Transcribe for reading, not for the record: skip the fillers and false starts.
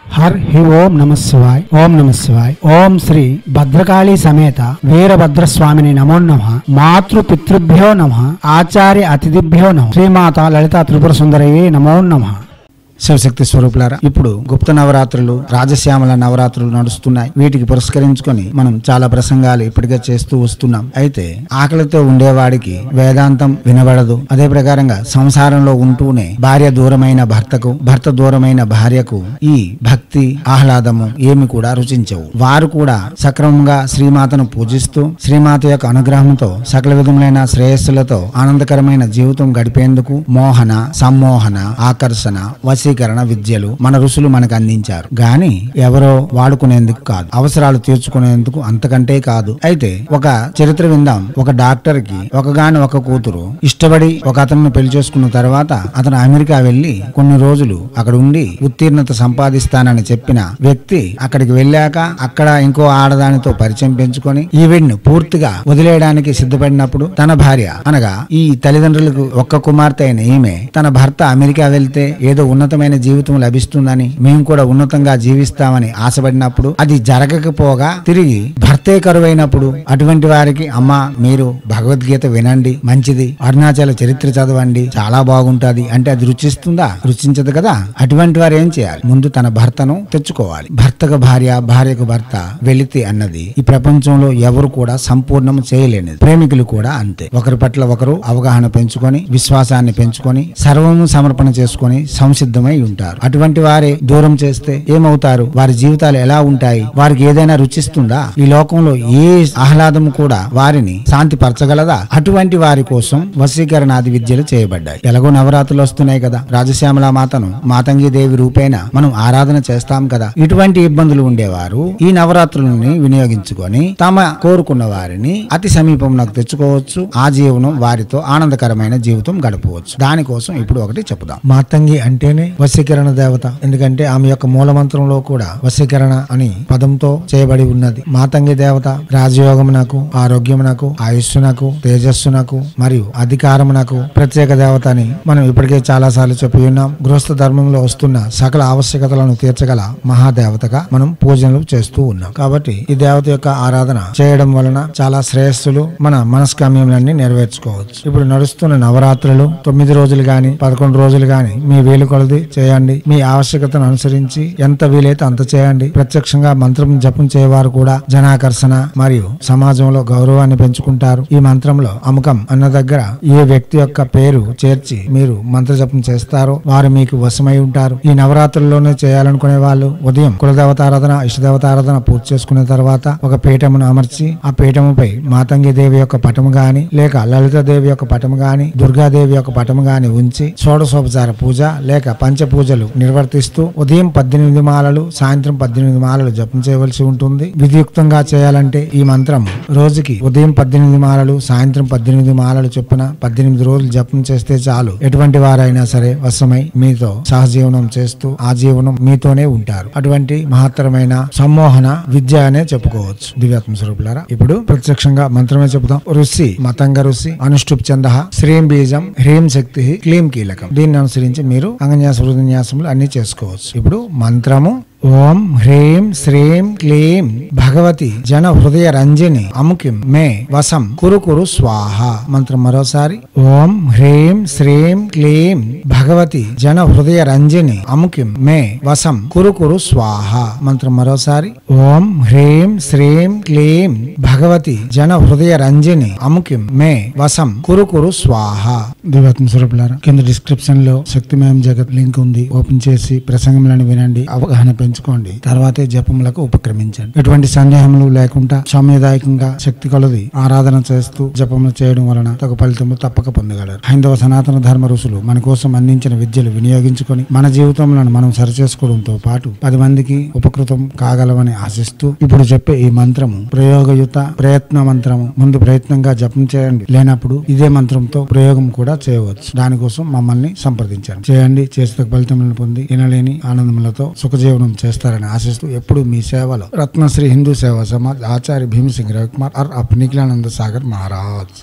Her హి ఓం నమ శివాయ్. ఓం నమ శివాయ్. ఓం శ్రీ భద్రకాళీ సమేత వీరభద్రస్వామిని నమో నమః. మాతృ పితృభ్యో నమః. ఆచార్య అతిథిభ్యో నమః. శ్రీమాత లలితా త్రిపుర సుందరయే నమో నమః. శివశక్తి స్వరూపులారా, ఇప్పుడు గుప్త నవరాత్రులు, రాజశ్యామల నవరాత్రులు నడుస్తున్నాయి. వీటికి పురస్కరించుకొని మనం చాలా ప్రసంగాలు ఇప్పటికే చేస్తూ వస్తున్నాం. అయితే ఆకలితో ఉండేవాడికి వేదాంతం వినబడదు. అదే ప్రకారంగా సంసారంలో ఉంటూనే భార్య దూరమైన భర్తకు, భర్త దూరమైన భార్యకు ఈ భక్తి ఆహ్లాదము ఏమి కూడా రుచించవు. వారు కూడా సక్రమంగా శ్రీమాతను పూజిస్తూ శ్రీమాత యొక్క అనుగ్రహంతో సకల విధములైన శ్రేయస్సులతో ఆనందకరమైన జీవితం గడిపేందుకు మోహన, సమ్మోహన, ఆకర్షణ, వశీకరణ విద్యలు మన ఋషులు మనకు అందించారు. గాని ఎవరో వాడుకునేందుకు కాదు, అవసరాలు తీర్చుకునేందుకు అంతకంటే కాదు. అయితే ఒక చరిత్ర విందాం. ఒక డాక్టర్ కి ఒక కూతురు ఇష్టపడి ఒక అతను పెళ్లి చేసుకున్న తర్వాత అతను అమెరికా వెళ్లి కొన్ని రోజులు అక్కడ ఉండి ఉత్తీర్ణత సంపాదిస్తానని చెప్పిన వ్యక్తి అక్కడికి వెళ్ళాక అక్కడ ఇంకో ఆడదానితో పరిచయం పెంచుకొని ఈవిడ్ని పూర్తిగా వదిలేయడానికి సిద్ధపడినప్పుడు తన భార్య అనగా ఈ తల్లిదండ్రులకు ఒక్క కుమార్తె అయిన ఈమె తన భర్త అమెరికా వెళ్తే ఏదో ఉన్నతమైన జీవితం లభిస్తుందని, మేము కూడా ఉన్నతంగా జీవిస్తామని ఆశపడినప్పుడు అది జరగకపోగా తిరిగి భర్తే కరువైనప్పుడు అటువంటి వారికి అమ్మా మీరు భగవద్గీత వినండి, మంచిది, అరుణాచల చరిత్ర చదవండి, చాలా బాగుంటది అంటే అది రుచిస్తుందా? రుచించదు కదా. అటువంటి వారు ఏం చేయాలి? ముందు తన భర్తను తెచ్చుకోవాలి. భర్తకు భార్య, భార్యకు భర్త వెళితే అన్నది ఈ ప్రపంచంలో ఎవరు కూడా సంపూర్ణం చేయలేనిది. ప్రేమికులు కూడా అంతే. ఒకరి పట్ల ఒకరు అవగాహన పెంచుకొని, విశ్వాసాన్ని పెంచుకొని, సర్వము సమర్పణ చేసుకొని సంసిద్ధమై ఉంటారు. అటువంటి వారే దూరం చేస్తే ఏమవుతారు? వారి జీవితాలు ఎలా ఉంటాయి? వారికి ఏదైనా రుచిస్తుందా? ఈ లోకంలో ఏ ఆహ్లాదం కూడా వారిని శాంతి పరచగలదా? అటువంటి వారి కోసం వశీకరణాది విద్యలు చేయబడ్డాయి. ఎలాగో నవరాత్రులు వస్తున్నాయి కదా, రాజశ్యామల మాతను మాతంగి దేవి రూపేణ మనం ఆరాధన చేస్తాం కదా. ఇటువంటి ఇబ్బందులు ఉండేవారు ఈ నవరాత్రులని వినియోగించుకొని తమ కోరుకున్న వారిని అతి సమీపంలోకి తెచ్చుకోవచ్చు. ఆ జీవనం వారితో ఆనందకరమైన జీవితం గడపవచ్చు. దానికోసం ఇప్పుడు ఒకటి చెప్పుదాం. మాతంగి అంటేనే వశీకరణ దేవత. ఎందుకంటే ఆమె యొక్క మూలమంత్రంలో కూడా వశీకరణ అని పదంతో చేయబడి ఉన్నది. మాతంగి దేవత రాజయోగమునకు, ఆరోగ్యమునకు, ఆయుష్నకు, తేజస్సునకు మరియు అధికారమునకు ప్రత్యేక దేవత అని మనం ఇప్పటికే చాలా సార్లు చెప్పి ఉన్నాం. గృహస్థ ధర్మంలో వస్తున్న సకల ఆవశ్యకతలను తీర్చగల మహాదేవతగా మనం పూజలు చేస్తూ ఉన్నాం. కాబట్టి ఈ దేవత యొక్క ఆరాధన చేయడం వలన చాలా శ్రేయస్సులు, మన మనస్కామ్యములన్నీ నెరవేర్చుకోవచ్చు. ఇప్పుడు నడుస్తున్న నవరాత్రులు 9 రోజులు గాని 11 రోజులు గాని మీ వేలు కొలది చేయండి. మీ ఆవశ్యకతను అనుసరించి ఎంత వీలైతే అంత చేయండి. ప్రత్యక్షంగా మంత్రం జపం చేయవారు కూడా జనాకర్షణ మరియు సమాజంలో గౌరవాన్ని పెంచుకుంటారు. ఈ మంత్రంలో అముకం అన్న దగ్గర ఏ వ్యక్తి యొక్క పేరు చేర్చి మీరు మంత్ర జపం చేస్తారో వారు మీకు వశమై ఉంటారు. ఈ నవరాత్రుల్లోనే చేయాలనుకునే వాళ్ళు ఉదయం కులదేవతారాధన, ఇష్టదేవతారాధన పూర్తి చేసుకున్న తర్వాత ఒక పీఠమును అమర్చి ఆ పీఠముపై మాతంగి దేవి యొక్క పటము గాని లేక లలిత దేవి యొక్క పటము గాని దుర్గాదేవి యొక్క పటము గాని ఉంచి షోడశోపచార పూజ లేక పంచ పూజలు నిర్వర్తిస్తూ ఉదయం 18 మాలలు, సాయంత్రం 18 మాలలు జపం చేయవలసి ఉంటుంది. విధియుక్తంగా చేయాలంటే ఈ మంత్రం రోజుకి ఉదయం 18 మాలలు, సాయంత్రం 18 మాలలు చొప్పున 18 రోజులు జపం చేస్తే చాలు. ఎటువంటి వారైనా సరే వశమై మీతో సహజీవనం చేస్తూ ఆ జీవనం మీతోనే ఉంటారు. అటువంటి మహత్తరమైన సమ్మోహన విద్య అనే చెప్పుకోవచ్చు. దివ్యాత్మ స్వరూపులారా, ఇప్పుడు ప్రత్యక్షంగా మంత్రమే చెబుతాం. ఋషి మతంగ ఋషి అనుష్ఠుప్ చంద శ్రీం బీజం హ్రీం శక్తి క్లీం కీలకం. దీన్ని అనుసరించి మీరు అంగన్యాస హృదన్యాసములు అన్ని చేసుకోవచ్చు. ఇప్పుడు మంత్రము ఓం హ్రీం శ్రీం క్లీం భగవతి జన హృదయ రంజని అముకిం మే వసం కురు కురు స్వాహ. మంత్రం మరోసారి ఓం హ్రీం శ్రీం క్లీం భగవతి జన హృదయ రంజని అముకిం మే వసం కురు కురు స్వాహ. మంత్రం మరోసారి ఓం హ్రీం శ్రీం క్లీం భగవతి జన హృదయ రంజని అముకిం మే వసం కురు కురు స్వాహ. దివ్యాత్మ స్వరూపులారా, కింద డిస్క్రిప్షన్ లో శక్తిమయం జగత్ లింక్ ఉంది. ఓపెన్ చేసి ప్రసంగములను వినండి, అవగాహన పెంచుకోండి, తర్వాతే జపములకు ఉపక్రమించండి. ఎటువంటి సందేహములు లేకుండా సామ్యదాయకంగా శక్తి కొలది ఆరాధన చేస్తూ జపములు చేయడం వలన తగు ఫలితము తప్పక పొందగలరు. హైందవ సనాతన ధర్మ ఋషులు మన కోసం అందించిన విద్యలు వినియోగించుకొని మన జీవితంలో మనం సరిచేసుకోవడంతో పాటు 10 మందికి ఉపకృతం కాగలవని ఆశిస్తూ ఇప్పుడు చెప్పే ఈ మంత్రము ప్రయోగయుత ప్రయత్న మంత్రము. ముందు ప్రయత్నంగా జపం చేయండి, లేనప్పుడు ఇదే మంత్రంతో ప్రయోగం కూడా చేయవచ్చు. దానికోసం మమ్మల్ని సంప్రదించండి. చేయండి, చేస్తే ఫలితములను పొంది వినలేని ఆనందములతో సుఖజీవనం చేస్తారని ఆశిస్తూ ఎప్పుడు మీ సేవలో రత్నశ్రీ హిందూ సేవా సమాజ్ ఆచార్య భీమసింగ్ రవికుమార్ అర్ అప్ నిఖిలానంద సాగర్ మహారాజ్.